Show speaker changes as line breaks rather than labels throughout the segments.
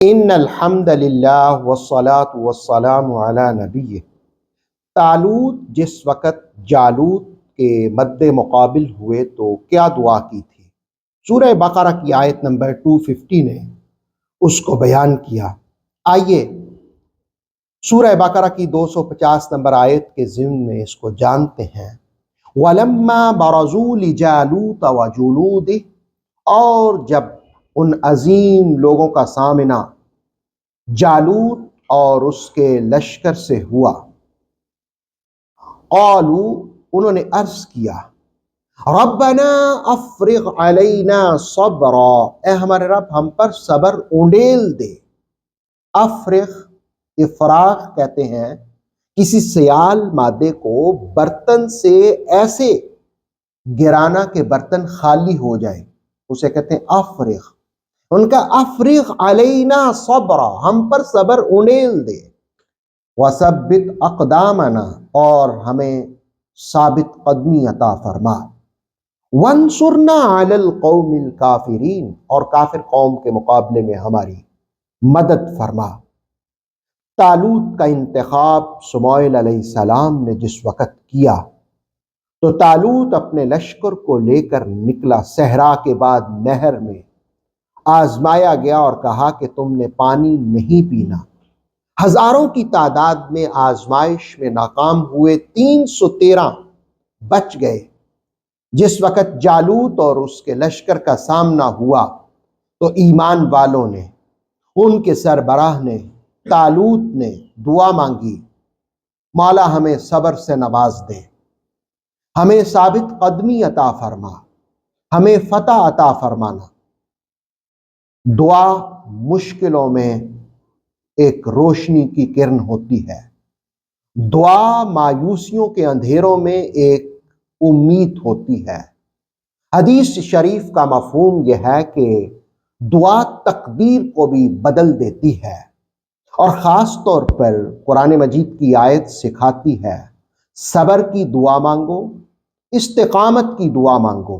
ان الحمد للہ والصلاة والسلام علی نبی۔ طالوت جس وقت جالوت کے مد مقابل ہوئے تو کیا دعا کی تھی؟ سورہ بقرہ کی آیت نمبر 250 نے اس کو بیان کیا۔ آئیے سورہ بقرہ کی 250 نمبر آیت کے ضمن میں اس کو جانتے ہیں۔ وَلَمَّا بَرَزُوا لِجَالُوتَ وَجُنُودِهِ، اور جب ان عظیم لوگوں کا سامنا جالوت اور اس کے لشکر سے ہوا، قالوا، انہوں نے عرض کیا، ربنا افرغ علینا صبرا، اے ہمارے رب ہم پر صبر اونڈیل دے۔ افرغ، افراغ کہتے ہیں کسی سیال مادے کو برتن سے ایسے گرانا کہ برتن خالی ہو جائے، اسے کہتے ہیں افرغ۔ ان کا افرغ علینا صبرا، ہم پر صبر اونڈیل دے، وثبت اقدامنا، اور ہمیں ثابت قدمی عطا فرما، وانصرنا علی القوم الکافرین، اور کافر قوم کے مقابلے میں ہماری مدد فرما۔ طالوت کا انتخاب سموئیل علیہ السلام نے جس وقت کیا تو طالوت اپنے لشکر کو لے کر نکلا۔ صحرا کے بعد نہر میں آزمایا گیا اور کہا کہ تم نے پانی نہیں پینا۔ ہزاروں کی تعداد میں آزمائش میں ناکام ہوئے، 313 بچ گئے۔ جس وقت جالوت اور اس کے لشکر کا سامنا ہوا تو ایمان والوں نے، ان کے سربراہ نے، طالوت نے دعا مانگی، مولا ہمیں صبر سے نواز دے، ہمیں ثابت قدمی عطا فرما، ہمیں فتح عطا فرمانا۔ دعا مشکلوں میں ایک روشنی کی کرن ہوتی ہے، دعا مایوسیوں کے اندھیروں میں ایک امید ہوتی ہے۔ حدیث شریف کا مفہوم یہ ہے کہ دعا تقدیر کو بھی بدل دیتی ہے، اور خاص طور پر قرآن مجید کی آیت سکھاتی ہے صبر کی دعا مانگو، استقامت کی دعا مانگو،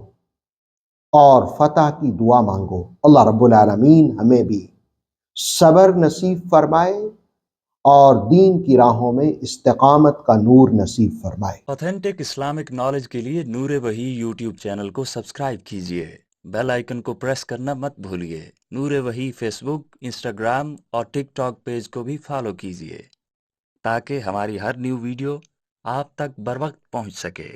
اور فتح کی دعا مانگو۔ اللہ رب العالمین ہمیں بھی صبر نصیب فرمائے اور دین کی راہوں میں استقامت کا نور نصیب فرمائے۔
اوتھینٹک اسلامک نالج کے لیے نور وحی یوٹیوب چینل کو سبسکرائب کیجئے، بیل آئیکن کو پریس کرنا مت بھولیے۔ نور وحی فیس بک، انسٹاگرام اور ٹک ٹاک پیج کو بھی فالو کیجئے تاکہ ہماری ہر نیو ویڈیو آپ تک بروقت پہنچ سکے۔